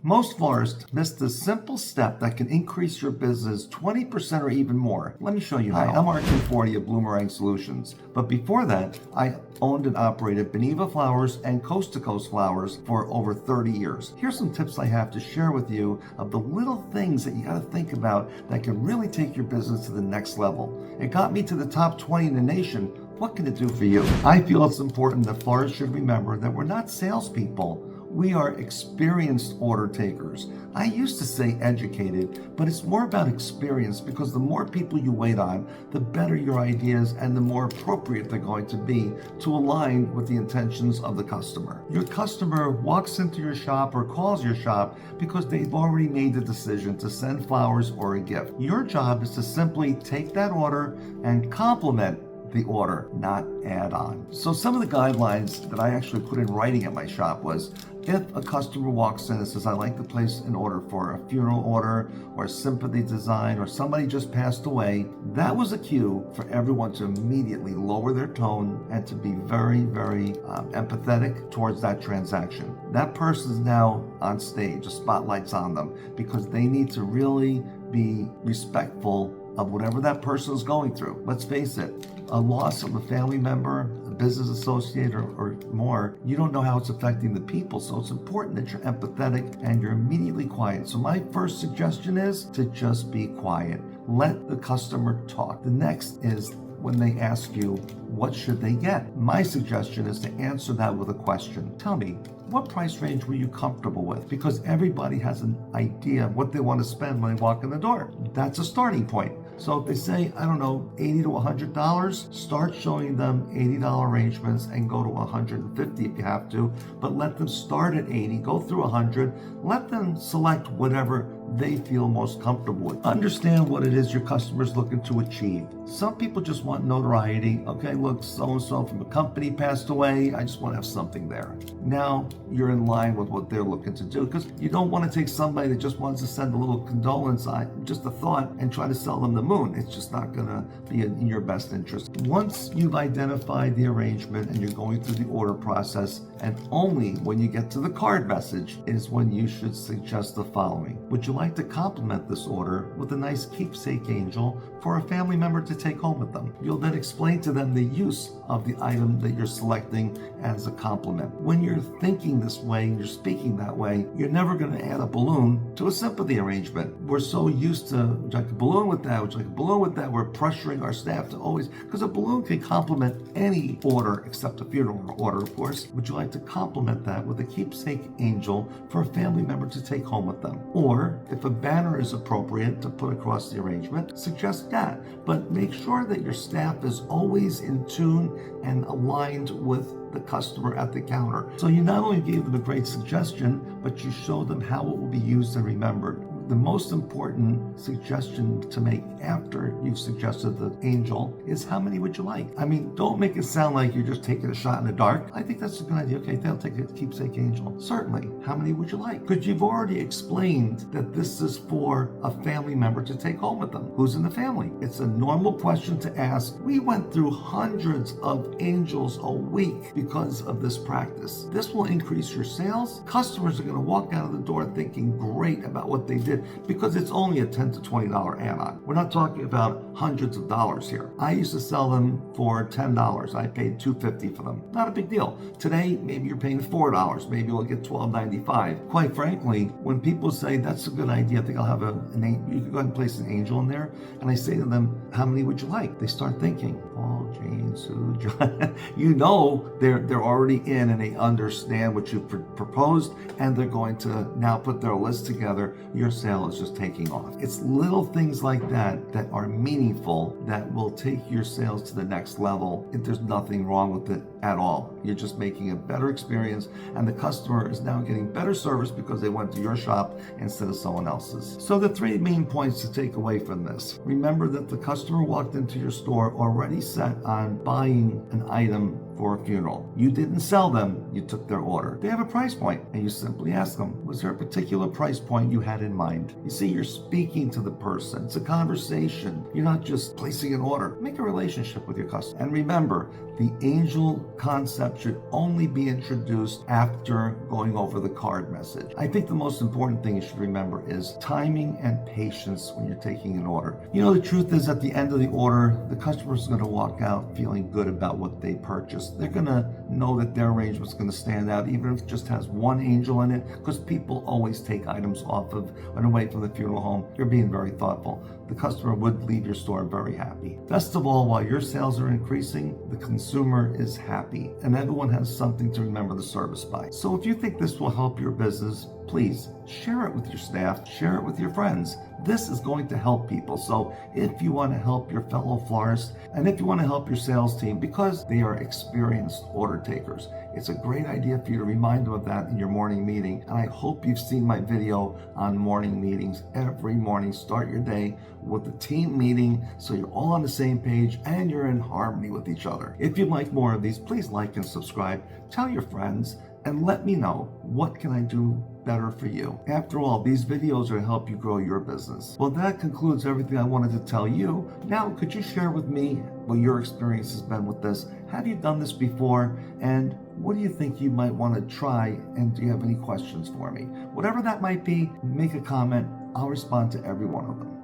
Most florists miss the simple step that can increase your business 20% or even more. Let me show you how. I'm RT40 of Bloomerang Solutions. But before that, I owned and operated Beneva Flowers and Coast to Coast Flowers for over 30 years. Here's some tips I have to share with you of the little things that you got to think about that can really take your business to the next level. It got me to the top 20 in the nation. What can it do for you? I feel it's important that florists should remember that we're not salespeople. We are experienced order takers. I used to say educated, but it's more about experience because the more people you wait on, the better your ideas and the more appropriate they're going to be to align with the intentions of the customer. Your customer walks into your shop or calls your shop because they've already made the decision to send flowers or a gift. Your job is to simply take that order and compliment the order, not add on. So some of the guidelines that I actually put in writing at my shop was, if a customer walks in and says, I'd like to place an order for a funeral order or a sympathy design or somebody just passed away, that was a cue for everyone to immediately lower their tone and to be very, very empathetic towards that transaction. That person is now on stage, the spotlight's on them, because they need to really be respectful of whatever that person is going through. Let's face it, a loss of a family member, a business associate, or more, you don't know how it's affecting the people, so it's important that you're empathetic and you're immediately quiet. So my first suggestion is to just be quiet. Let the customer talk. The next is when they ask you, what should they get? My suggestion is to answer that with a question. Tell me, what price range were you comfortable with? Because everybody has an idea of what they want to spend when they walk in the door. That's a starting point. So if they say, I don't know, $80 to $100, start showing them $80 arrangements and go to $150 if you have to, but let them start at $80, go through $100, let them select whatever they feel most comfortable with. Understand what it is your customer's looking to achieve. Some people just want notoriety. Okay, look, so-and-so from a company passed away. I just want to have something there. Now you're in line with what they're looking to do, because you don't want to take somebody that just wants to send a little condolence, just a thought, and try to sell them the moon. It's just not going to be in your best interest. Once you've identified the arrangement and you're going through the order process, and only when you get to the card message is when you should suggest the following. Would you like to complement this order with a nice keepsake angel for a family member to take home with them? You'll then explain to them the use of the item that you're selecting as a compliment. When you're thinking this way and you're speaking that way, you're never going to add a balloon to a sympathy arrangement. We're so used to, would you like a balloon with that? Would you like a balloon with that? We're pressuring our staff to always, because a balloon can complement any order except a funeral order, of course. Would you like to complement that with a keepsake angel for a family member to take home with them? Or if a banner is appropriate to put across the arrangement, suggest that. But make sure that your staff is always in tune and aligned with the customer at the counter. So you not only gave them a great suggestion, but you showed them how it will be used and remembered. The most important suggestion to make after you've suggested the angel is, how many would you like? I mean, don't make it sound like you're just taking a shot in the dark. I think that's a good idea. Okay, they'll take a keepsake angel. Certainly. How many would you like? Because you've already explained that this is for a family member to take home with them. Who's in the family? It's a normal question to ask. We went through hundreds of angels a week because of this practice. This will increase your sales. Customers are going to walk out of the door thinking great about what they did, because it's only a $10 to $20 add-on. We're not talking about hundreds of dollars here. I used to sell them for $10. I paid $2.50 for them. Not a big deal. Today, maybe you're paying $4. Maybe you'll get $12.95. Quite frankly, when people say that's a good idea, I think I'll have you can go ahead and place an angel in there. And I say to them, how many would you like? They start thinking, Paul, Jane, Sue, John. You know they're already in and they understand what you proposed, and they're going to now put their list together. Your sale is just taking off. It's little things like that that are meaningful that will take your sales to the next level. There's nothing wrong with it at all. You're just making a better experience, and the customer is now getting better service because they went to your shop instead of someone else's. So the three main points to take away from this. Remember that the customer walked into your store already set on buying an item for a funeral. You didn't sell them, you took their order. They have a price point, and you simply ask them, was there a particular price point you had in mind? You see, you're speaking to the person. It's a conversation. You're not just placing an order. Make a relationship with your customer. And remember, the angel concept should only be introduced after going over the card message. I think the most important thing you should remember is timing and patience when you're taking an order. You know, the truth is at the end of the order, the customer is going to walk out feeling good about what they purchased. They're going to know that their arrangement's going to stand out, even if it just has one angel in it, because people always take items off of and away from the funeral home. You're being very thoughtful. The customer would leave your store very happy. Best of all, while your sales are increasing, the consumer is happy, and everyone has something to remember the service by. So if you think this will help your business, please share it with your staff, share it with your friends. This is going to help people. So if you want to help your fellow florists, and if you want to help your sales team, because they are experienced order takers, it's a great idea for you to remind them of that in your morning meeting. And I hope you've seen my video on morning meetings. Every morning, start your day with a team meeting so you're all on the same page and you're in harmony with each other. If you'd like more of these, please like and subscribe. Tell your friends and let me know, what can I do better for you? After all, these videos are to help you grow your business. Well, that concludes everything I wanted to tell you. Now, could you share with me what your experience has been with this? Have you done this before? And what do you think you might want to try? And do you have any questions for me? Whatever that might be, make a comment. I'll respond to every one of them.